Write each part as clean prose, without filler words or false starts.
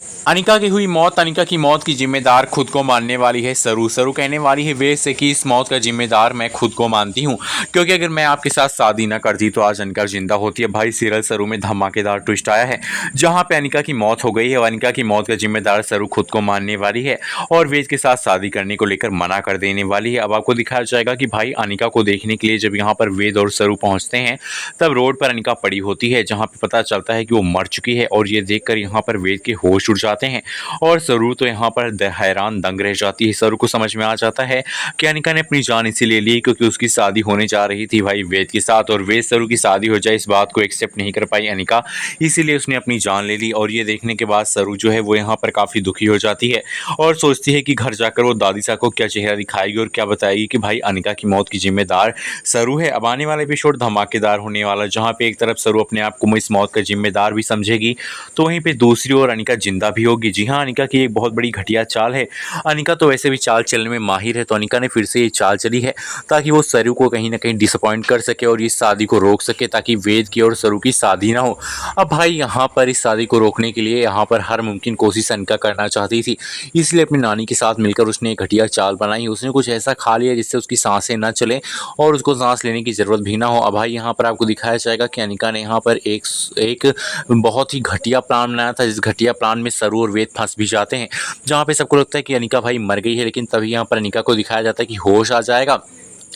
अनिका की हुई मौत, अनिका की मौत की जिम्मेदार खुद को मानने वाली है सरू। सरू कहने वाली है वेद से कि इस मौत का जिम्मेदार मैं खुद को मानती हूँ, क्योंकि अगर मैं आपके साथ शादी ना करती तो आज अनिका जिंदा होती है। भाई सीरियल सरू में धमाकेदार ट्विस्ट आया है, जहाँ पे अनिका की मौत हो गई है और अनिका की मौत का जिम्मेदार सरू खुद को मानने वाली है और वेद के साथ शादी करने को लेकर मना कर देने वाली है। अब आपको दिखाया जाएगा कि भाई अनिका को देखने के लिए जब यहाँ पर वेद और सरू पहुँचते हैं तब रोड पर अनिका पड़ी होती है, जहाँ पे पता चलता है कि वो मर चुकी है और ये देखकर यहाँ पर वेद के होश उड़ जाते हैं और सरू तो यहाँ पर हैरान दंग रह जाती है। सरू को समझ में आ जाता है कि अनिका ने अपनी जान इसीलिए ली क्योंकि उसकी शादी होने जा रही थी भाई वेद के साथ, और वेद सरू की शादी हो जाए इस बात को एक्सेप्ट नहीं कर पाई अनिका, इसीलिए उसने अपनी जान ले ली। और ये देखने के बाद सरू जो है वो यहाँ पर काफ़ी दुखी हो जाती है और सोचती है कि घर जाकर वो दादी साहब को क्या चेहरा दिखाएगी और क्या बताएगी कि भाई अनिका की मौत की जिम्मेदार सरू है। अब आने वाला एपिसोड धमाकेदार होने वाला, जहाँ पे एक तरफ सरू अपने आप को इस मौत का जिम्मेदार भी समझेगी तो वहीं पे दूसरी ओर अनिका जिंदा भी होगी। जी हाँ, अनिका की एक बहुत बड़ी घटिया चाल है। अनिका तो वैसे भी चाल चलने में माहिर है, तो अनिका ने फिर से ये चाल चली है ताकि वो सरू को कहीं ना कहीं डिसअपॉइंट कर सके और इस शादी को रोक सके ताकि वेद की और सरू की शादी ना हो। अब भाई यहाँ पर इस शादी को रोकने के लिए यहाँ पर हर मुमकिन कोशिश अनिका करना चाहती थी, इसलिए अपनी नानी के साथ मिलकर उसने एक घटिया चाल बनाई। उसने कुछ ऐसा खा लिया जिससे उसकी सांसें ना चले और उसको सांस लेने की ज़रूरत भी ना हो। अब भाई यहाँ पर आपको दिखाया जाएगा कि अनिका ने यहाँ पर एक बहुत ही घटिया प्लान बनाया था, जिस घटिया प्लान में सरू और वेद फंस भी जाते हैं, जहाँ पे सबको लगता है कि अनिका भाई मर गई है। लेकिन तभी यहाँ पर अनिका को दिखाया जाता है कि होश आ जाएगा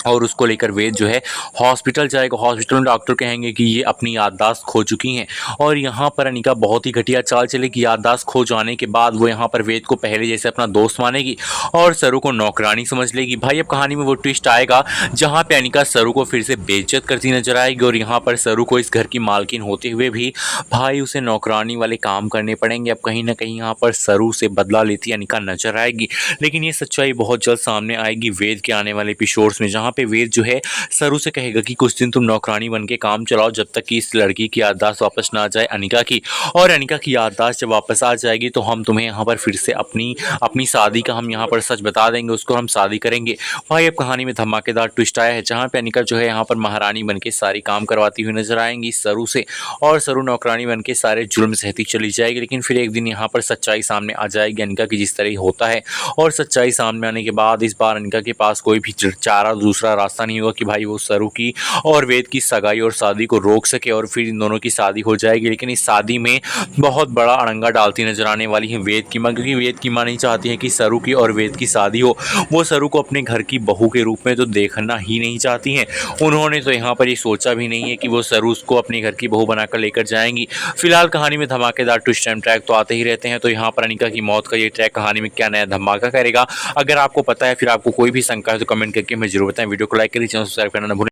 और उसको लेकर वेद जो है हॉस्पिटल जाएगा। हॉस्पिटल में डॉक्टर कहेंगे कि ये अपनी याददाश्त खो चुकी हैं और यहाँ पर अनिका बहुत ही घटिया चाल चलेगी। याददाश्त खो जाने के बाद वो यहाँ पर वेद को पहले जैसे अपना दोस्त मानेगी और सरू को नौकरानी समझ लेगी। भाई अब कहानी में वो ट्विस्ट आएगा जहाँ पे अनिका सरू को फिर से बेइज्जत करती नजर आएगी और यहाँ पर सरू को इस घर की मालकिन होते हुए भी भाई उसे नौकरानी वाले काम करने पड़ेंगे। अब कहीं ना कहीं यहाँ पर सरू से बदला लेती अनिका नजर आएगी, लेकिन ये सच्चाई बहुत जल्द सामने आएगी वेद के आने वाले एपिसोड्स में, जहाँ पे वेद जो है सरू से कहेगा कि कुछ दिन तुम नौकरानी बन के काम चलाओ जब तक कि इस लड़की की याददाश्त वापस ना आ जाए अनिका की, और अनिका की याददाश्त जब वापस आ जाएगी तो हम तुम्हें यहाँ पर फिर से अपनी शादी का हम यहाँ पर सच बता देंगे, उसको हम शादी करेंगे। भाई अब कहानी में धमाकेदार ट्विस्ट आया है, जहाँ पे अनिका जो है यहाँ पर महारानी बन के सारी काम करवाती हुई नजर आएंगी सरू से और सरू नौकरानी बन के सारे जुल्म सहती चली जाएगी। लेकिन फिर एक दिन यहाँ पर सच्चाई सामने आ जाएगी अनिका की, जिस तरह होता है, और सच्चाई सामने आने के बाद इस बार अनिका के पास कोई भी चारा दूसरा रास्ता नहीं होगा कि भाई वो सरू की और वेद की सगाई और शादी को रोक सके और फिर इन दोनों की शादी हो जाएगी। लेकिन इस शादी में बहुत बड़ा अड़ंगा डालती नजर आने वाली है वेद की माँ, क्योंकि वेद की माँ नहीं चाहती है कि सरू की और वेद की शादी हो। वो सरू को अपने घर की बहू के रूप में तो देखना ही नहीं चाहती हैं। उन्होंने तो यहाँ पर ये सोचा भी नहीं है कि वो सरू उसको अपने घर की बहू बनाकर लेकर जाएंगी। फिलहाल कहानी में धमाकेदार ट्विस्ट एंड ट्रैक तो आते ही रहते हैं, तो यहाँ पर अनिका की मौत का ये ट्रैक कहानी में क्या नया धमाका करेगा, अगर आपको पता है फिर आपको कोई भी शंका है तो कमेंट करके हमें जरूर बताएं। वीडियो को लाइक करिए, चैनल सब्सक्राइब करना न भूलें।